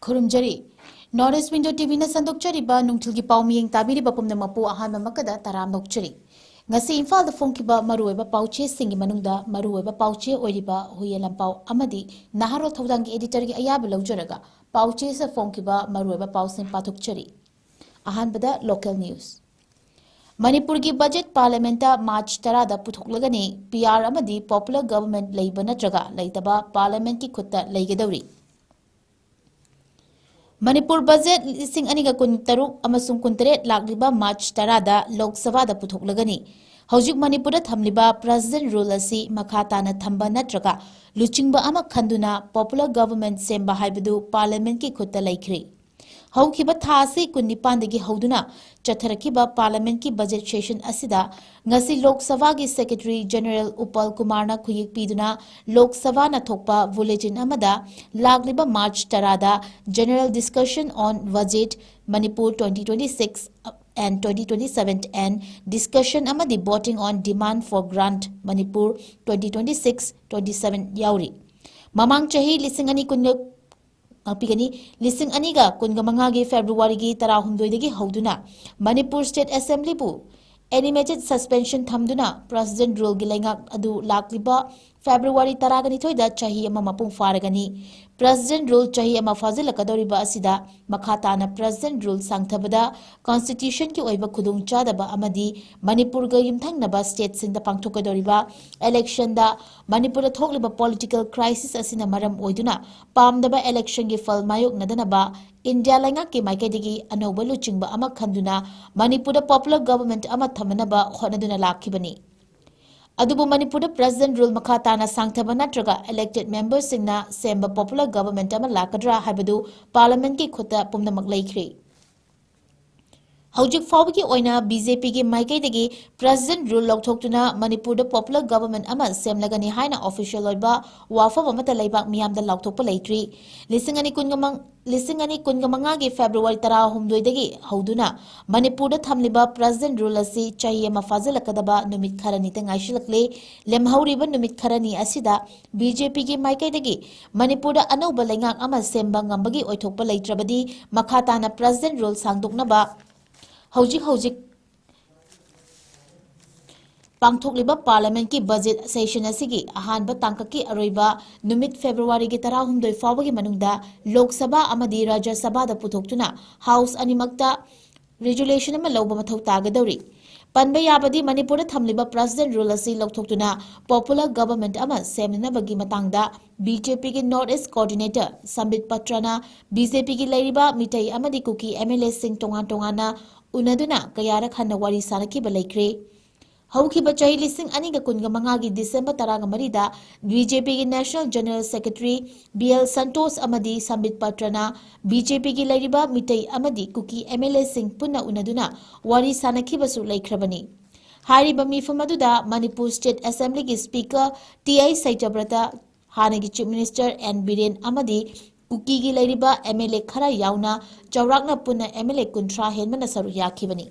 खुरुमजरी north window TV ने संदोक्चरीबा नुंगथिलगी पाउमियेंग ताबिरिबा पुमनमपु अहानबा मकदा तराम नोक्चरी ngasi imphal da phongkiba maruoiba pauche singi manungda maruoiba pauche oiriba huye lampau amadi naharo thodang editor gi ayaba lawjaraga pauche sa phongkiba maruoiba pausin pathokchari ahanbada local news manipur gi budget parliament march 10 da puthoklagani pr amadi popular government leiba natraga leitaba parliament ki khutta leigedawri Manipur budget lising aniga kun taruk amasung kun teret lakliba March 10 da Lok Sabha da puthoklagani. Haujik Manipur da thamliba President rule asi makata na thamba natraga luchingba ama khanduna popular government semba haibadu parliament ki khutta laikri. Haukiba thasi kun nipandagi hauduna chatharakiba parliament ki budget session asida ngasi Lok Sabha gi Secretary General Upal Kumar na khuyik piduna Lok Sabha na thokpa bulletin amada lagliba March 10 da general discussion on budget Manipur 2026 and 2027 and discussion amadi voting on demand for grant Manipur 2026-27 yauri mamang chahi lisingani kun Pigani, listing aniga, kungamangagi February gi tarahumdoidagi hauduna, Manipur State Assembly bu, animated suspension thamduna, President rule gilangak adu lakliba, February taragani toida chahi ama mapung faragani, President rule chahi ama fazil kadoriba asida, makata na President rule sangthabada, Constitution ki oiba kudung chadaba amadi, Manipur ga yimthang naba state sing da pangthokadoriba, election da, Manipur da thokliba political crisis asina maram oiduna, pamdaba election gi fal mayok nadanaba, India langak ki maikadigi anoba luchingba ama khanduna, Manipur da popular government ama thamanaba khonaduna lakhibani. Adubu Manipur da President rule makata na sangthaba natraga elected members singna semba popular government ama lakadra haibadu parliament ki khutta pumnamak laikri. Haujik fawbagi oina BJP gi maikai President rule lokthokuna Manipur da popular government ama semlagani haina official oiba wafam amata laibak miyamda lokthokpa leitri lisingani kungamanga gi February 10 dagi hauduna Manipur da thamliba President rule asi chahi ama fazalakadaba numit kharani ta ngaishilakle lemhauriba numit kharani asida BJP gi maikai dagi Manipur da anauba lengak ama semba ngambagi oithokpa leitrabadi makhata na President rule sangdoknaba Hojik Pangthokliba Parliament ki budget session asigi ahanba tangkaki aroiba numit February ki 16 fawbagi manungda Lok Sabha amadi Rajya Sabha da puthoktuna House animakta regulation ama lawba mathau tagadawri Panba yabadi Manipur thamliba President rule asi lokthokuna popular government ama semnabagi matangda BJP ki North East coordinator Sambit Patrana BJP ki lairiba mitai amadi kuki MLA sing tongan unaduna kayara khanna wari sanaki balaikre haukiba chahi lising aniga kungamanga gi December 13 da BJP gi National General Secretary BL Santos amadi Sambit Patrana BJP gi lairiba mitai amadi kuki MLA sing punna unaduna wari sanaki basu laikhrabani hariba mifam aduda Manipur State Assembly gi Speaker TI Saijabrata hanagi Chief Minister N Biren amadi Kuki gi lairiba MLA khara yauna chawrakna punna MLA kuntra henmana saru yakhibani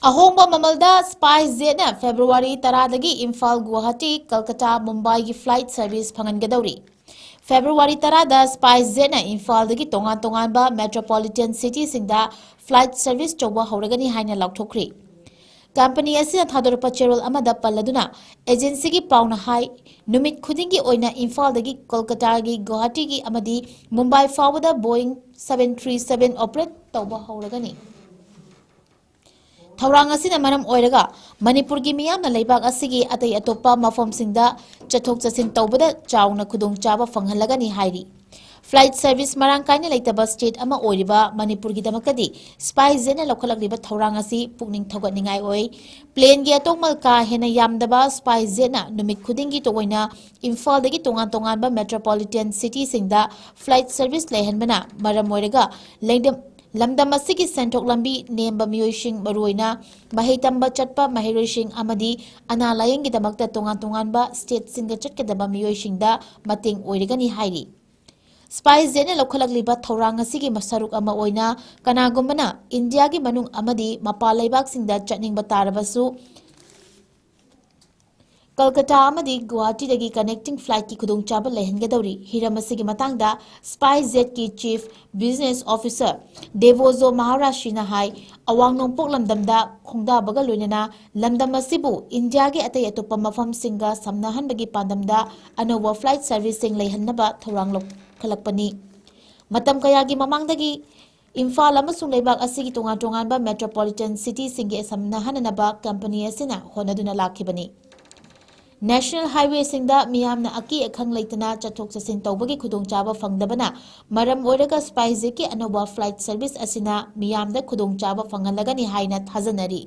Ahongba mamalda Spice Jet na February 10 dagi Imphal Guwahati Kolkata Mumbai gi flight service phangangadawri February 10 da Spice Jet na Imphal dagi tongan ba metropolitan city singda flight service choba hauragani haina laukthokri Company asina thadorpa cherol amada palladuna agency gi pauna hai numit khudingi oina Imphal dagi Kolkata gi Guwahati gi amadi Mumbai fawada Boeing 737 operate tawba hauragani ꯊꯧꯔꯥꯡ ꯑꯁꯤꯅ ꯃꯔꯝ ꯑꯣꯏꯔꯒ ꯃꯅꯤꯄꯨꯔꯒꯤ ꯃꯤꯌꯥꯝꯅ ꯂꯩꯕꯥꯛ ꯑꯁꯤꯒꯤ ꯑꯇꯩ ꯑꯇꯣꯞꯄ ꯃꯐꯝꯁꯤꯡꯗ ꯆꯠꯊꯣꯛ ꯆꯠꯁꯤꯟ ꯇꯧꯕꯗ ꯆꯥꯎꯅ ꯈꯨꯗꯣꯡꯆꯥꯕ ꯐꯪꯍꯜꯂꯒꯅꯤ ꯍꯥꯏꯔꯤ꯫ ꯐ꯭ꯂꯥꯏꯠ ꯁꯔꯚꯤꯁ ꯃꯔꯥꯡ ꯀꯥꯏꯅ ꯂꯩꯇꯕ ꯁ꯭ꯇꯦꯠ ꯑꯃ ꯑꯣꯏꯔꯤꯕ ꯃꯅꯤꯄꯨꯔꯒꯤꯗꯃꯛꯇꯗꯤ ꯁ꯭ꯄꯥꯏꯁꯖꯦꯠꯅ ꯂꯧꯈꯠꯂꯛꯂꯤꯕ ꯊꯧꯔꯥꯡ ꯑꯁꯤ ꯄꯨꯛꯅꯤꯡ ꯊꯧꯒꯠꯅꯤꯡꯉꯥꯏ ꯑꯣꯏ꯫ ꯄ꯭ꯂꯦꯟꯒꯤ ꯑꯇꯣꯡꯃꯜ ꯀꯥ ꯍꯦꯟꯅ ꯌꯥꯝꯗꯕ ꯁ꯭ꯄꯥꯏꯁꯖꯦꯠꯅ ꯅꯨꯃꯤꯠ ꯈꯨꯗꯤꯡꯒꯤ ꯇꯣꯏꯅ ꯏꯝꯐꯥꯜꯗꯒꯤ ꯇꯣꯉꯥꯟ ꯇꯣꯉꯥꯟꯕ ꯃꯦꯇ꯭ꯔꯣꯄꯣꯂꯤꯇꯦꯟ ꯁꯤꯇꯤꯁꯤꯡꯗ ꯐ꯭ꯂꯥꯏꯠ ꯁꯔꯚꯤꯁ ꯂꯩꯍꯟꯕꯅ ꯃꯔꯝ ꯑꯣꯏꯔꯒ ꯂꯝꯗꯝ ꯑꯁꯤꯒꯤ ꯁꯦꯟꯊꯣꯛ ꯂꯝꯕꯤ ꯅꯦꯝꯕ ꯃꯤꯑꯣꯏꯁꯤꯡ ꯃꯔꯨꯑꯣꯏꯅ ꯃꯍꯩ ꯇꯝꯕ ꯆꯠꯄ ꯃꯍꯩꯔꯣꯏꯁꯤꯡ ꯑꯃꯗꯤ ꯑꯅꯥ ꯂꯥꯌꯦꯡꯒꯤꯗꯃꯛꯇ ꯇꯣꯉꯥꯟ ꯇꯣꯉꯥꯟꯕ ꯁ꯭ꯇꯦꯠꯁꯤꯡꯗ ꯆꯠꯀꯗꯕ ꯃꯤꯑꯣꯏꯁꯤꯡꯗ ꯃꯇꯦꯡ ꯑꯣꯏꯔꯒꯅꯤ ꯍꯥꯏꯔꯤ꯫ ꯁ꯭ꯄꯥꯏꯁꯖꯦꯠꯅ ꯂꯧꯈꯠꯂꯛꯂꯤꯕ ꯊꯧꯔꯥꯡ ꯑꯁꯤꯒꯤ ꯁꯔꯨꯛ ꯑꯃ ꯑꯣꯏꯅ ꯀꯅꯥꯒꯨꯝꯕꯅ ꯏꯟꯗꯤꯌꯥꯒꯤ ꯃꯅꯨꯡ ꯑꯃꯗꯤ ꯃꯄꯥꯟ ꯂꯩꯕꯥꯛꯁꯤꯡꯗ ꯆꯠꯅꯤꯡꯕ ꯇꯥꯔꯕꯁꯨ ꯀꯜꯀꯇꯥ ꯑꯃꯗꯤ ꯒꯨꯋꯥꯍꯥꯇꯤꯗꯒꯤ ꯀꯅꯦꯛꯇꯤꯡ ꯐ꯭ꯂꯥꯏꯠꯀꯤ ꯈꯨꯗꯣꯡꯆꯥꯕ ꯂꯩꯍꯟꯒꯗꯧꯔꯤ꯫ ꯍꯤꯔꯝ ꯑꯁꯤꯒꯤ ꯃꯇꯥꯡꯗ ꯁ꯭ꯄꯥꯏꯁꯖꯦꯠꯀꯤ ꯆꯤꯐ ꯕꯤꯖꯤꯅꯦꯁ ꯑꯣꯐꯤꯁꯔ ꯗꯦꯕꯣꯖꯣ ꯃꯍꯥꯔꯥꯖꯁꯤꯅ ꯍꯥꯏ ꯑꯋꯥꯡ ꯅꯣꯡꯄꯣꯛ ꯂꯝꯗꯝꯗ ꯈꯣꯡꯗꯥꯕꯒ ꯂꯣꯏꯅꯅ ꯂꯝꯗꯝ ꯑꯁꯤꯕꯨ ꯏꯟꯗꯤꯌꯥꯒꯤ ꯑꯇꯩ ꯑꯇꯣꯞꯄ ꯃꯐꯝꯁꯤꯡꯒ ꯁꯝꯅꯍꯟꯕꯒꯤ ꯄꯥꯟꯗꯝꯗ ꯑꯅꯧꯕ ꯐ꯭ꯂꯥꯏꯠ ꯁꯔꯚꯤꯁꯁꯤꯡ ꯂꯩꯍꯟꯅꯕ ꯊꯧꯔꯥꯡ ꯂꯧꯈꯠꯂꯛꯄꯅꯤ꯫ ꯃꯇꯝ ꯀꯌꯥꯒꯤ ꯃꯃꯥꯡꯗꯒꯤ ꯏꯝꯐꯥꯜ ꯑꯃꯁꯨꯡ ꯂꯩꯕꯥꯛ ꯑꯁꯤꯒꯤ ꯇꯣꯉꯥꯟ ꯇꯣꯉꯥꯟꯕ ꯃꯦꯇ꯭ꯔꯣꯄꯣꯂꯤꯇꯟ ꯁꯤꯇꯤꯁꯤꯡꯒꯤ ꯁꯝꯅꯍꯟꯅꯕ ꯀꯝꯄꯅꯤ ꯑꯁꯤꯅ ꯍꯣꯠꯅꯗꯨꯅ ꯂꯥꯛꯈꯤꯕꯅꯤ꯫ ꯅꯦꯁꯅꯦꯜ ꯍꯥꯏꯋꯦꯁꯤꯡꯗ ꯃꯤꯌꯥꯝꯅ ꯑꯀꯤ ꯑꯈꯪ ꯂꯩꯇꯅ ꯆꯠꯊꯣꯛ ꯆꯠꯁꯤꯟ ꯇꯧꯕꯒꯤ ꯈꯨꯗꯣꯡꯆꯥꯕ ꯐꯪꯗꯕꯅ ꯃꯔꯝ ꯑꯣꯏꯔꯒ ꯁ꯭ꯄꯥꯏꯁꯖꯦꯠꯀꯤ ꯑꯅꯧꯕ ꯐ꯭ꯂꯥꯏꯠ ꯁꯔꯚꯤꯁ ꯑꯁꯤꯅ ꯃꯤꯌꯥꯝꯗ ꯈꯨꯗꯣꯡꯆꯥꯕ ꯐꯪꯍꯜꯂꯒꯅꯤ ꯍꯥꯏꯅ ꯊꯥꯖꯅꯔꯤ꯫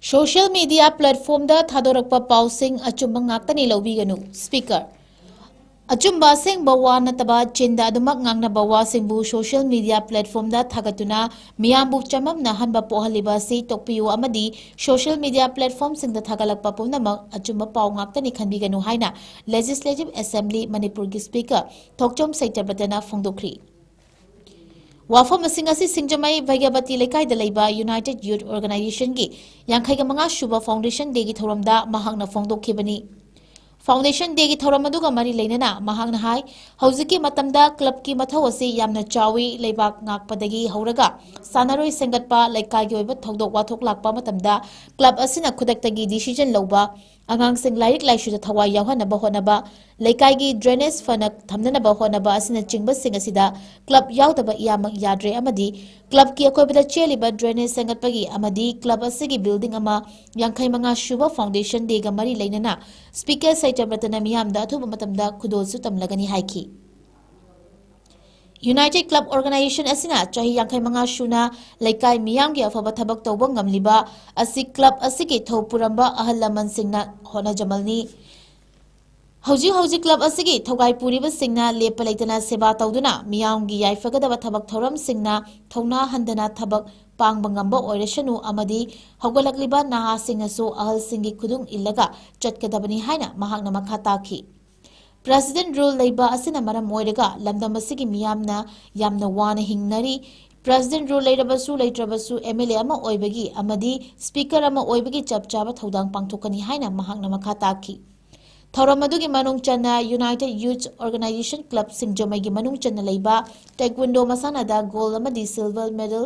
ꯁꯣꯁꯤꯌꯦꯜ ꯃꯤडिꯌꯥ ꯄ꯭ꯂꯦꯠꯐꯣꯔꯝꯗ ꯊꯥꯗꯣꯔꯛꯄ ꯄꯥꯎꯁꯤꯡ ꯑꯆꯨꯝꯕ ꯉꯥꯛꯇꯅꯤ ꯂꯧꯕꯤꯒꯅꯨ꯫ ꯁ꯭ꯄꯤꯀꯔ ꯑꯆꯨꯝꯕ ꯑꯁꯦꯡꯕ ꯋꯥ ꯅꯠꯇꯕ ꯆꯤꯟꯗ ꯑꯗꯨꯃꯛ ꯉꯥꯡꯅꯕ ꯋꯥꯁꯤꯡꯕꯨ ꯁꯣꯁꯤꯌꯦꯜ ꯃꯤडिꯌꯥ ꯄ꯭ꯂꯦꯠꯐꯣꯔꯝꯗ ꯊꯥꯒꯠꯇꯨꯅ ꯃꯤꯌꯥꯝꯕꯨ ꯆꯃꯝꯅꯍꯟꯕ ꯄꯣꯛꯍꯜꯂꯤꯕ ꯑꯁꯤ ꯇꯣꯛꯄꯤꯌꯨ ꯑꯃꯗꯤ ꯁꯣꯁꯤꯌꯦꯜ ꯃꯤडिꯌꯥ ꯄ꯭ꯂꯦꯠꯐꯣꯔꯝꯁꯤꯡꯗ ꯊꯥꯒꯠꯂꯛꯄ ꯄꯨꯝꯅꯃꯛ ꯑꯆꯨꯝꯕ ꯄꯥꯎ ꯉꯥꯛꯇꯅꯤ ꯈꯟꯕꯤꯒꯅꯨ ꯍꯥꯏꯅ ꯂꯦꯖꯤꯁꯂꯦꯇꯤꯚ ꯑꯦꯁꯦꯝꯕ꯭ꯂꯤ ꯃꯅꯤꯄꯨꯔꯒꯤ ꯁ꯭ꯄꯤꯀꯔ ꯊꯣꯛꯆꯣꯝ ꯁꯩꯇꯕ꯭ꯔꯇꯅ ꯐꯣꯡꯗꯣꯛꯈ꯭ꯔꯤ꯫ ꯋꯥꯐꯝ ꯑꯁꯤ ꯁꯤꯡꯖꯃꯩ ꯚꯩꯒ꯭ꯌꯕꯇꯤ ꯂꯩꯀꯥꯏꯗ ꯂꯩꯕ ꯌꯨꯅꯥꯏꯇꯦꯗ ꯌꯨꯊ ꯑꯣꯔꯒꯅꯥꯏꯖꯦꯁꯟꯒꯤ 65 ꯁꯨꯕ ꯐꯥꯎꯟꯗꯦꯁꯟ ꯗꯦꯒꯤ ꯊꯧꯔꯝꯗ ꯃꯍꯥꯛꯅ ꯐꯣꯡꯗꯣꯛꯈꯤꯕꯅꯤ꯫ ꯐꯥꯎꯟꯗꯦꯁꯟ ꯗꯦꯒꯤ ꯊꯧꯔꯝ ꯑꯗꯨꯒ ꯃꯔꯤ ꯂꯩꯅꯅ ꯃꯍꯥꯛꯅ ꯍꯥꯏ ꯍꯧꯖꯤꯛꯀꯤ ꯃꯇꯝꯗ ꯀ꯭ꯂꯕꯀꯤ ꯃꯊꯧ ꯑꯁꯤ ꯌꯥꯝꯅ ꯆꯥꯎꯏ꯫ ꯂꯩꯕꯥꯛ ꯉꯥꯛꯄꯗꯒꯤ ꯍꯧꯔꯒ ꯁꯥꯟꯅꯔꯣꯏ ꯁꯦꯝꯒꯠꯄ, ꯂꯩꯀꯥꯏꯒꯤ ꯑꯣꯏꯕ ꯊꯧꯗꯣꯛ ꯋꯥꯊꯣꯛ ꯂꯥꯛꯄ ꯃꯇꯝꯗ ꯀ꯭ꯂꯕ ꯑꯁꯤꯅ ꯈꯨꯗꯛꯇꯒꯤ ꯗꯤꯁꯤꯖꯟ ꯂꯧꯕ, ꯑꯉꯥꯡꯁꯤꯡ ꯂꯥꯏꯔꯤꯛ ꯂꯥꯏꯁꯨꯗ ꯊꯋꯥꯏ ꯌꯥꯎꯍꯟꯅꯕ ꯍꯣꯠꯅꯕ, ꯂꯩꯀꯥꯏꯒꯤ ꯗ꯭ꯔꯦꯅꯦꯖ ꯐꯅ ꯊꯝꯅꯅꯕ ꯍꯣꯠꯅꯕ ꯑꯁꯤꯅꯆꯤꯡꯕꯁꯤꯡ ꯑꯁꯤꯗ ꯀ꯭ꯂꯕ ꯌꯥꯎꯗꯕ ꯏꯌꯥꯃꯛ ꯌꯥꯗ꯭ꯔꯦ ꯑꯃꯗꯤ ꯀ꯭ꯂꯕꯀꯤ ꯑꯀꯣꯏꯕꯗ ꯆꯦꯜꯂꯤꯕ ꯗ꯭ꯔꯦꯅꯦꯖ ꯁꯦꯝꯒꯠꯄꯒꯤ ꯑꯃꯗꯤ ꯀ꯭ꯂꯕ ꯑꯁꯤꯒꯤ ꯕꯤꯜꯗꯤꯡ ꯑꯃ 65 ꯁꯨꯕ ꯐꯥꯎꯟꯗꯦꯁꯟ ꯗꯦꯒ ꯃꯔꯤ ꯂꯩꯅꯅ ꯁ꯭ꯄꯤꯀꯔ ꯁꯩꯇꯕ꯭ꯔꯇꯅ ꯃꯤꯌꯥꯝꯗ ꯑꯊꯨꯕ ꯃꯇꯝꯗ ꯈꯨꯗꯣꯜꯁꯨ ꯇꯝꯂꯒꯅꯤ ꯍꯥꯏꯈꯤ꯫ ꯌꯨꯅꯥꯏꯇꯦꯗ ꯀ꯭ꯂꯕ ꯑꯣꯔꯒꯅꯥꯏꯖꯦꯁꯟ ꯑꯁꯤꯅ ꯆꯍꯤ 65 ꯁꯨꯅ ꯂꯩꯀꯥꯏ ꯃꯤꯌꯥꯝꯒꯤ ꯑꯐꯕ ꯊꯕꯛ ꯇꯧꯕ ꯉꯝꯂꯤꯕ ꯑꯁꯤ ꯀ꯭ꯂꯕ ꯑꯁꯤꯒꯤ ꯊꯧ ꯄꯨꯔꯝꯕ ꯑꯍꯜ ꯂꯃꯟꯁꯤꯡꯅ ꯍꯣꯠꯅꯖꯃꯜꯅꯤ꯫ ꯍꯧꯖꯤꯛ ꯀ꯭ꯂꯕ ꯑꯁꯤꯒꯤ ꯊꯧꯒꯥꯏ ꯄꯨꯔꯤꯕꯁꯤꯡꯅ ꯂꯦꯞꯄ ꯂꯩꯇꯅ ꯁꯦꯕꯥ ꯇꯧꯗꯨꯅ ꯃꯤꯌꯥꯝꯒꯤ ꯌꯥꯏꯐꯒꯗꯕ ꯊꯕꯛ ꯊꯧꯔꯝꯁꯤꯡꯅ ꯊꯧꯅꯥ ꯍꯟꯗꯅ ꯊꯕꯛ ꯄꯥꯡꯕ ꯉꯝꯕ ꯑꯣꯏꯔꯁꯅꯨ ꯑꯃꯗꯤ ꯍꯧꯒꯠꯂꯛꯂꯤꯕ ꯅꯍꯥꯁꯤꯡꯅꯁꯨ ꯑꯍꯜꯁꯤꯡꯒꯤ ꯈꯨꯗꯨꯡ ꯏꯜꯂꯒ ꯆꯠꯀꯗꯕꯅꯤ ꯍꯥꯏꯅ ꯃꯍꯥꯛꯅ ꯃꯈꯥ ꯇꯥꯈꯤ꯫ ꯄ꯭ꯔꯦꯁꯤꯗꯦꯟꯠ ꯔꯨꯜ ꯂꯩꯕ ꯑꯁꯤꯅ ꯃꯔꯝ ꯑꯣꯏꯔꯒ ꯂꯝꯗꯝ ꯑꯁꯤꯒꯤ ꯃꯤꯌꯥꯝꯅ ꯌꯥꯝꯅ ꯋꯥꯅ ꯍꯤꯡꯅꯔꯤ꯫ ꯄ꯭ꯔꯦꯁꯤꯗꯦꯟꯠ ꯔꯨꯜ ꯂꯩꯔꯕꯁꯨ ꯂꯩꯇ꯭ꯔꯕꯁꯨ MLA ꯑꯃ ꯑꯣꯏꯕꯒꯤ ꯑꯃꯗꯤ ꯁ꯭ꯄꯤꯀꯔ ꯑꯃ ꯑꯣꯏꯕꯒꯤ ꯆꯞ ꯆꯥꯕ ꯊꯧꯗꯥꯡ ꯄꯥꯡꯊꯣꯛꯀꯅꯤ ꯍꯥꯏꯅ ꯃꯍꯥꯛꯅ ꯃꯈꯥ ꯇꯥꯈꯤ꯫ ꯊꯧꯔꯝ ꯑꯗꯨꯒꯤ ꯃꯅꯨꯡ ꯆꯟꯅ ꯌꯨꯅꯥꯏꯇꯦꯗ ꯌꯨꯊ ꯑꯣꯔꯒꯅꯥꯏꯖꯦꯁꯟ ꯀ꯭ꯂꯕ ꯁꯤꯡꯖꯃꯩꯒꯤ ꯃꯅꯨꯡ ꯆꯟꯅ ꯂꯩꯕ ꯇꯦꯛꯋꯟꯗꯣ ꯃꯁꯥꯟꯅꯗ ꯒꯣꯜꯗ ꯑꯃꯗꯤ ꯁꯤꯜꯚꯔ ꯃꯦꯗꯜ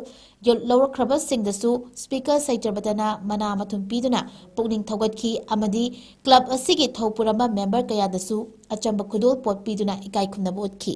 ꯂꯧꯔꯛꯈ꯭ꯔꯕꯁꯤꯡꯗꯁꯨ ꯁ꯭ꯄꯤꯀꯔ ꯁꯩꯇꯕ꯭ꯔꯇꯅ ꯃꯅꯥ ꯃꯊꯨꯝ ꯄꯤꯗꯨꯅ ꯄꯨꯛꯅꯤꯡ ꯊꯧꯒꯠꯈꯤ ꯑꯃꯗꯤ ꯀ꯭ꯂꯕ ꯑꯁꯤꯒꯤ ꯊꯧ ꯄꯨꯔꯝꯕ ꯃꯦꯝꯕꯔ ꯀꯌꯥꯗꯁꯨ ꯑꯆꯝꯕ ꯈꯨꯗꯣꯜ ꯄꯣꯠ ꯄꯤꯗꯨꯅ ꯏꯀꯥꯏ ꯈꯨꯝꯅꯕ ꯎꯠꯈꯤ꯫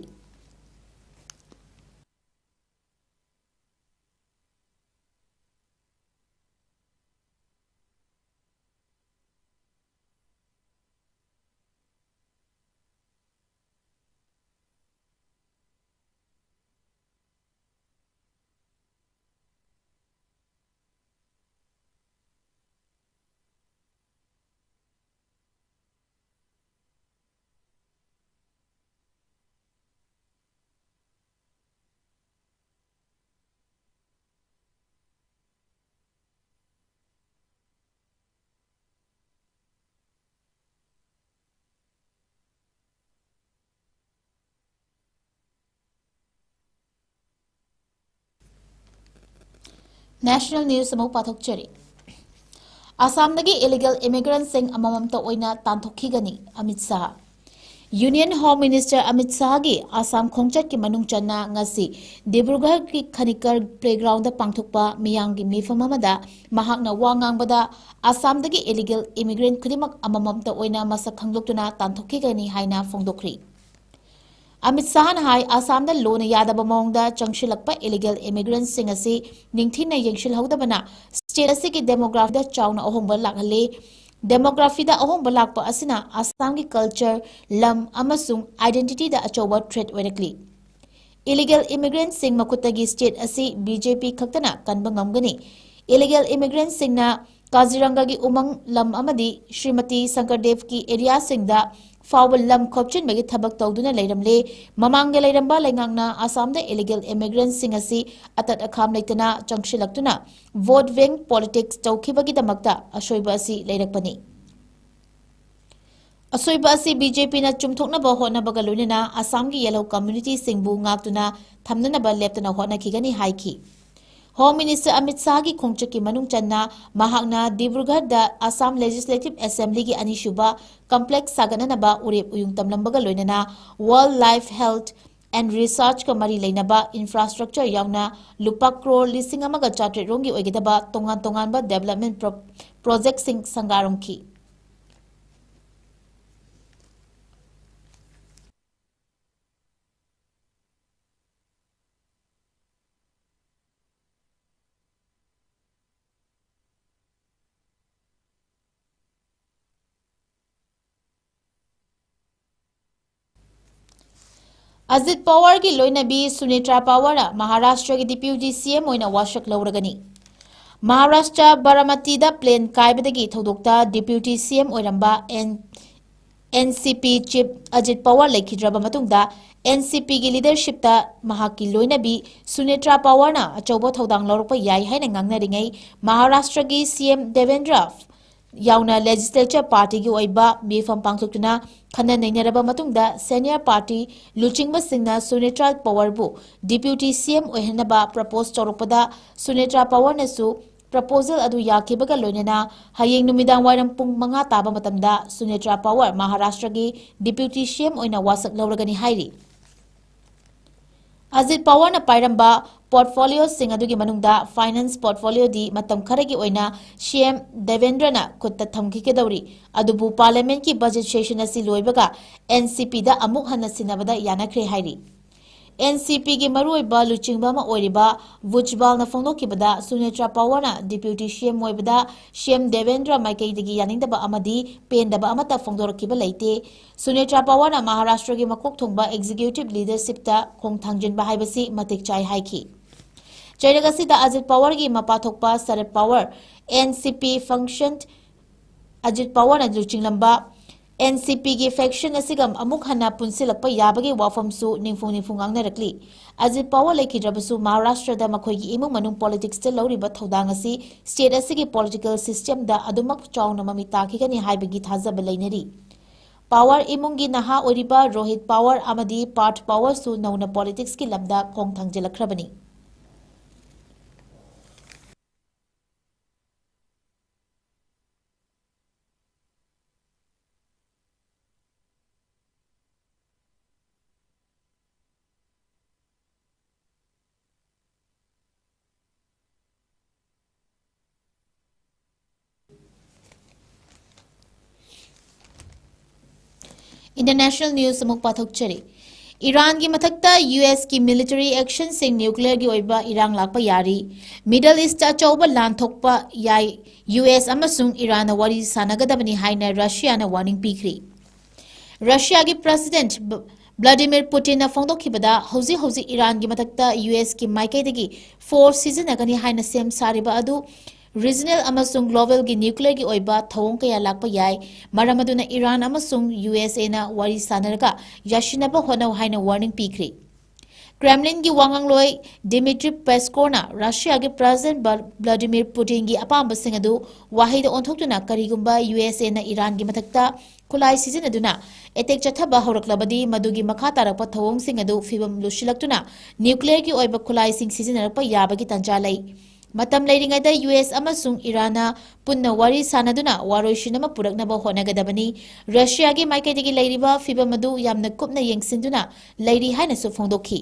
National News among pathokchari. Assamdagi illegal immigrants sing amamamta oina tanthokigani Amit Shah. Union Home Minister Amit Shahgi Assam khongchat ki manung channa ngasi Dibrugarh ki Khanikar playground da pangthokpa miyang gi mifam amada mahakna wangang bada Assamdagi illegal immigrant kudimak amamamta oina masak khangloktuna tanthokigani haina fongdokri. Amit Shah hai Assam da lona yadaba mongda changshilakpa illegal immigrants sing asi ningthina yengshil hawdabana state asi ki demography da chawna ahongba lakhale demography da ahongba lakpa asina Assam ki culture lam amasung identity da achoba threat oirakli illegal immigrants sing makutagi state asi BJP khaktana kanba ngamgani illegal immigrants singna Kaziranga gi umang lam amadi Srimati Sankardev ki area singda Fawal lam khopchin magi thabak tawduna leiramle mamangge leiramba lengangna Assamda illegal immigrants sing asi atat akham leitana changshilakuna vote bank politics tawkhibagi damakta asoiba asi leirakpani asoiba asi BJP na chumthokna ba hona baga loinana Assam gi yellow community singbu ngaktuna thamnana ba leptana hona khigani haiki Home Minister Amit Shah ki khongchaki manung channa mahakna Dibrugarh da Assam Legislative Assembly ki anishuba complex saganana ba urep uyung tamlambaga loinana Wildlife Health and Research ka mari leinaba infrastructure yauna lupa crore lising amaga chatre rongi oigedaba tongan ba development project sing sangarom ki Ajit Pawar ki loinabi Sunitra Pawara Maharashtra ki Deputy CM oina washak lauragani. Maharashtra Baramati da plane kaibadagi thodokta Deputy CM oiramba NCP Chief Ajit Pawar lekhidraba matungda NCP ki leadership ta mahaki loinabi Sunitra Pawar na achauba thodang laurukpa yai haina ngangnaringai Maharashtra ki CM Devendra yauna legislature party gi oiba mifam pangthokuna khana neinaraba matungda senior party luchingba singna Sunitra Pawar bu deputy CM oihanaba propose toropada Sunitra Pawar nasu proposal adu yakibaga loinana hayeng numidang wairam pung 5 taba matamda Sunitra Pawar Maharashtra gi deputy CM oina wasak lauragani hairi Ajit Pawar na pairamba portfolio sing adugi manungda finance portfolio di matam kharagi oina CM Devendra na kutta thamki ke dauri adubu parliament ki budget session asi loibaga NCP da amuk hana sinabada yanakre hairi NCP ki maruiba luchingba ma oiriba Vujbal na phonokibada Sunitra Pawar na deputy CM oibada CM Devendra Maikai digi yaningdaba amadi pendaba amata phongdorkiba leite Sunitra Pawar na Maharashtra ki makok thongba executive leadership ta khongthangjinba haibasi matik chai haiki Chairagasi da Ajit Pawar ki mapathokpa Sarad Pawar NCP functioned Ajit Pawar na luchinglamba NCP ki faction asigam amuk hana punsilakpa yabagi wafamsu ningfung angnarakli Ajit Pawar lekhidrabasu Maharashtra da makhoi gi imung manung politics te lauriba thodang asi state asigi political system da adumak chawna mami takhigani haibagi thajaba leinari Pawar imungi naha oriba Rohit Pawar amadi Part Pawar su nauna politics ki lamda khongthangjelakhrabani International news amuk pathokchari Iran ki mathakta US ki military action sing nuclear gi oiba irang lakpa yari Middle East ta chawba lan thokpa yai US amasung Iran na wari sanagadabani haina Russia na warning pikri Russia ki president Vladimir Putin na phongdokhibada hauzi Iran gi mathakta US ki maikai dagi force season agani haina sem sariba adu regional amasung global gi nuclear gi oiba thawong kaya lakpa yai maramaduna Iran amasung USA na wari sanarga yashinaba honau haina warning pikri Kremlin gi wangangloi Dmitry Peskov na Russia gi president Vladimir Putin gi apamba singadu wahida onthoktuna karigumba USA na Iran gi mathakta khulai season aduna etek chathaba horaklabadi madugi makha tarakpa thawong singadu fibam lushilakuna nuclear gi oiba khulai sing season rakpa yabagi tanja lai Matam leiringaida US amasung Irana punna wari sanaduna waroishinama puraknaba honagadabani Russia gi maikaidagi leiriba fibamadu yamna kupna yengsinduna leiri haina su phongdokhi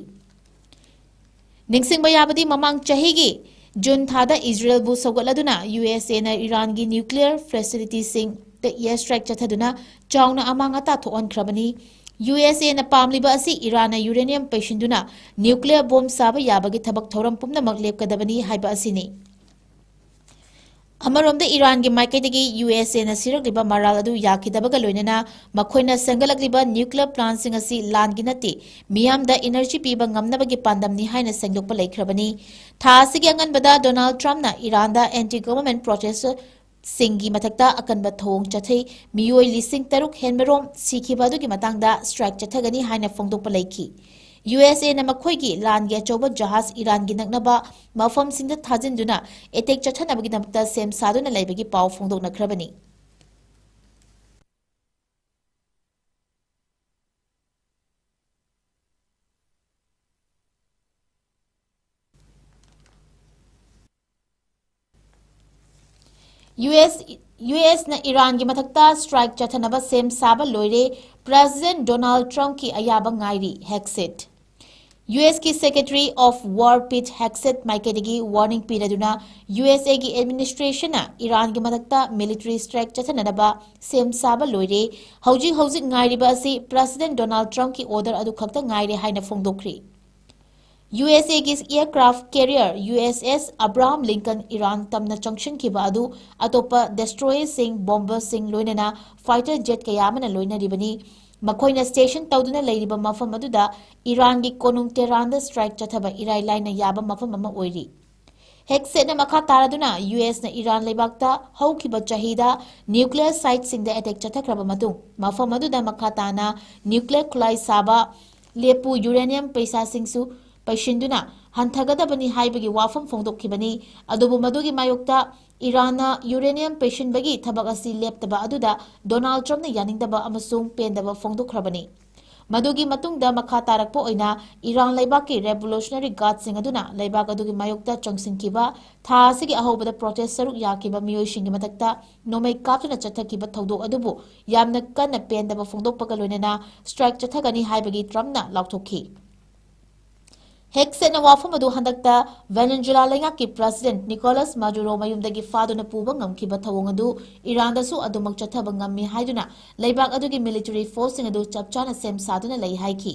Ningsingba yabadi mamang chahigi June thada Israel bu sogaladuna USA na Iran gi nuclear facility sing the airstrike chathaduna chawna amangata thon khrabani USA na pamliba asi Iran na uranium paishinduna nuclear bomb saba yabagi thabak thoram pumna maglep kadabani haiba asini Amaromda Iran gi maikaidagi USA na sirakliba maral adu yakidabaga loinana makhoina sangalakliba nuclear plant sing asi langi nati miyamda energy piba ngamnabagi pandamni haina sengdokpa leikrabani tha asigi anganbada Donald Trump na Iran da anti government protest Singi matakta akanba thong chathai miyoi lising taruk henmerom sikhiba adugi matangda strike chathagani haina phongdokpa leikhi USA na makhoigi langi achoba jahaz Iran gi naknaba mafam singda thajinduna attack chathanabagi namta sem saduna leibagi paw phongdoknakrabani US na Iran gi mathakta strike chathanaba sem saba loire President Donald Trump ki ayaba ngairi Hexit US ki Secretary of War Pete Hexet maikadigi warning piraduna USA gi administration na Iran gi mathakta military strike chathanaba sem saba loire hauji ngairiba asi President Donald Trump ki order adu khakta ngaire haina phongdokri USA gi aircraft carrier USS Abraham Lincoln Iran tamna junction kiba adu atopa destroyer sing bomber sing loinana fighter jet kayamana loina ribani makhoina station tawduna leiriba mafam aduda Iran gi konung Tehran da strike chathaba irai laina yaba mafam ama oiri Hexet na makha taraduna US na Iran lebakta haukiba chahida nuclear site sing da attack chathakraba matung mafam aduda makha tana nuclear khulai saba lepu uranium paisa singsu Paishinduna hantagadabani haibagi wafam phongdokkibani adubu madugi mayokta Irana uranium paishinbagi thabak asi leptaba aduda Donald Trump na yaningdaba amasung pendaba phongdokhrabani madugi matungda makha tarakpo oina Iran laibaki revolutionary guard sing aduna laibak adugi mayokta changsinkiba tha asigi ahobada protest saruk yakiba miyoishingi matakta nomai kaptuna chathakiba thodok adubu yamna kanna pendaba phongdokpaga loinana strike chathagani haibagi Trump na lauthokhi Hexet na wafam adu handakta Venezuela lengaki President Nicolas Maduro mayumdagi faduna puba ngamkiba thawong adu Iran dasu adumak chathaba ngammi haiduna leibak adugi military force sing adu chapchana sem saduna lei haiki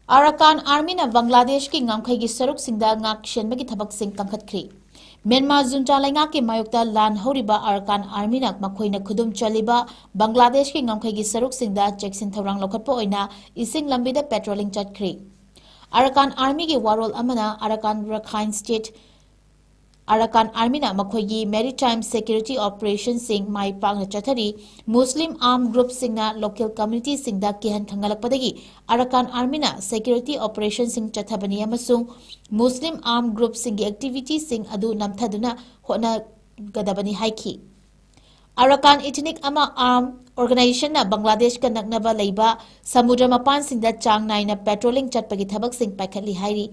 Arakan Army na Bangladesh ki ngamkhaigi saruk singda ngak shenbagi thabak sing kangkhatkri Myanmar junta lainga ki mayukta lan horiba Arakan Army na makhoina khudum chaliba Bangladesh ki ngamkhaigi saruk singda cheksin thorang lokhatpo oina ising lambida patrolling chatkri Arakan Army ki warol amana Arakan Rakhine State Arakan Army na makhoigi maritime security operations sing mai pangna chathari Muslim armed group singna local community singda kihan thangalakpadagi Arakan Army na security operations sing chathabani amasung Muslim armed group singi activity sing adu namthaduna hona gadabani haiki Arakan ethnic ama armed organization na Bangladesh ka naknaba leiba samudra mapan singda chang naina patrolling chatpagi thabak sing paikhatli hairi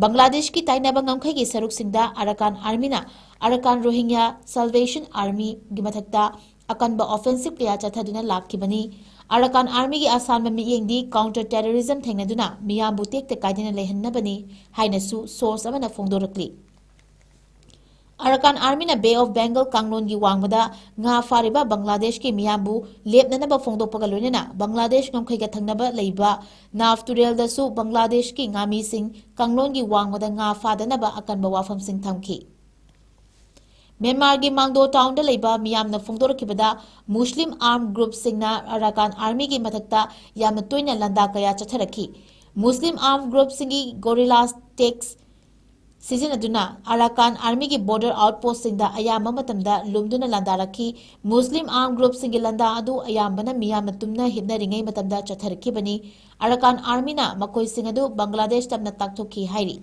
Bangladesh ki tainaba ngamkhaigi saruk singda Arakan Army na Arakan Rohingya Salvation Army gi mathakta akanba offensive kaya chathaduna lakkibani Arakan Army gi asanba miyengdi counter terrorism thengnaduna miyambu tekte kaidina lehannabani hainasu source amana phongdorakli Arakan Army na Bay of Bengal kanglon gi wangmada nga fariba Bangladesh ki miyambu lepnanaba phongdokpaga loinana Bangladesh ngamkhaiga thangnaba leiba Nav Turel dasu Bangladesh ki ngami sing kanglon gi wangmada nga fadanaba akanba wafam sing thamki Myanmar gi Mangdo town da leiba miyamna phongdorakibada Muslim armed group singna Arakan Army gi mathakta yamna toina landa kaya chatharaki Muslim armed group singi guerrilla takes सिजिनदुना Arakan army की border outpost सिंगदा अयाम मतमदा लुमदुना लंदारखी Muslim arm group सिंगे लंदा अदु अयामबना मियाम तुमना हिदनरिंगै मतमदा चथरखिबनी अराकान आर्मीना मकोई सिंग अदु बांग्लादेश तमना ताक्थोखी हाइरी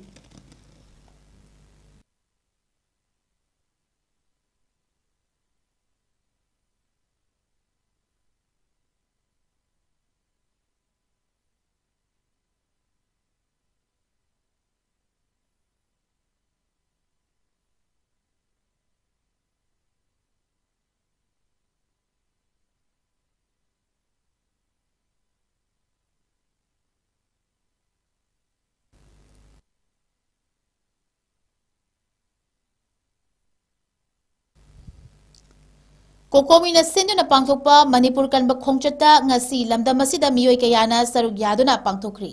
कोकोमीना सिंधुना पांथोकपा Manipur कनबा खोंगचता ngasi lamdam asida miyoi kayana saruk yaduna पांथोखरी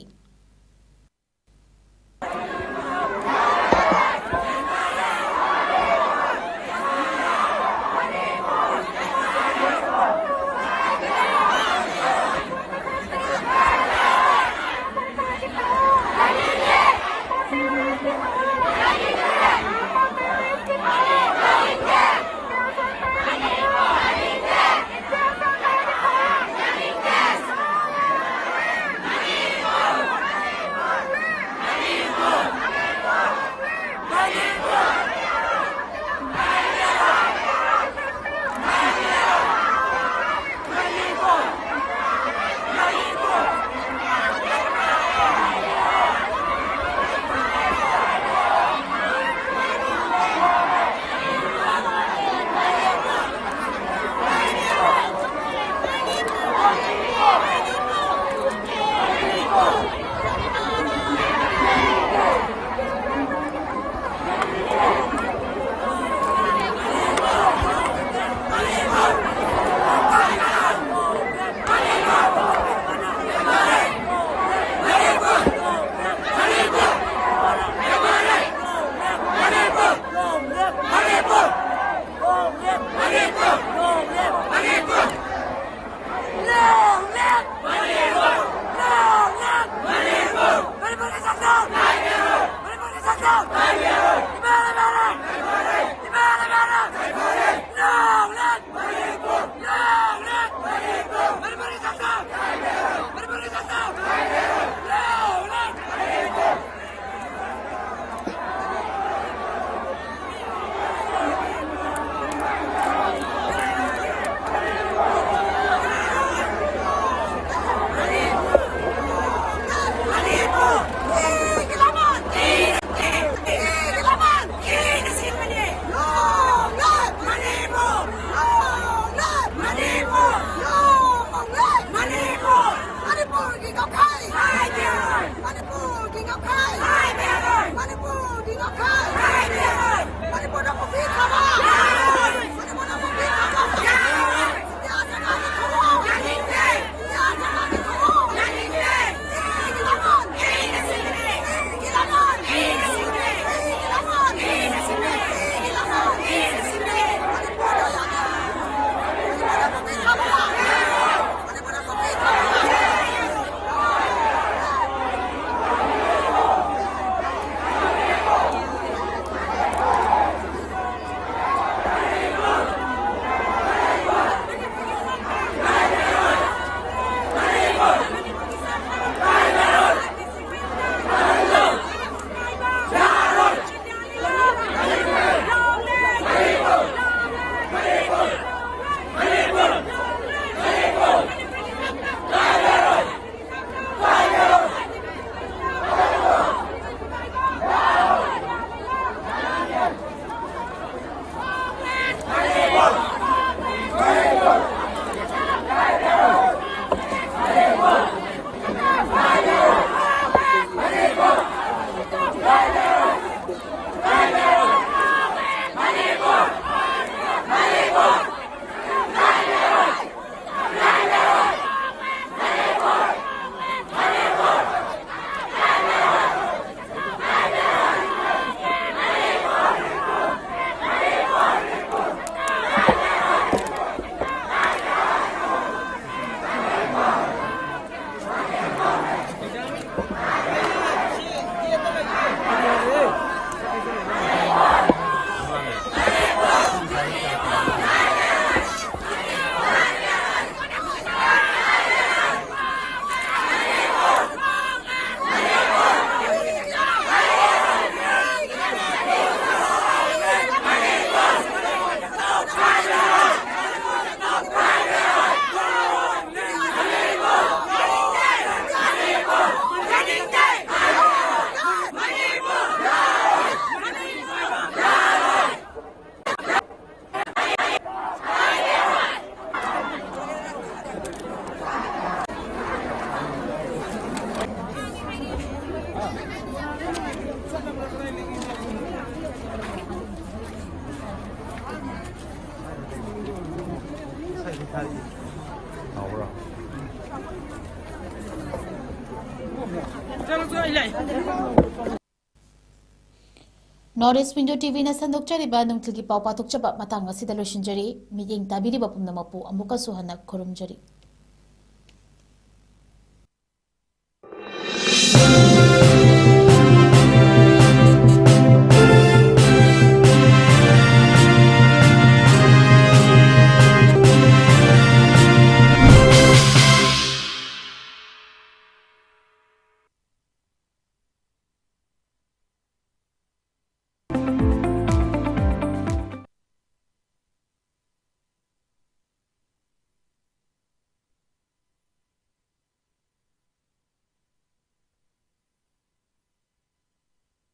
Norris Window TV na sandokchariba nungtilgi pau patukchaba matang asida loishinjari miyeng tabiriba pumnamapu amuka suhana khurumjari.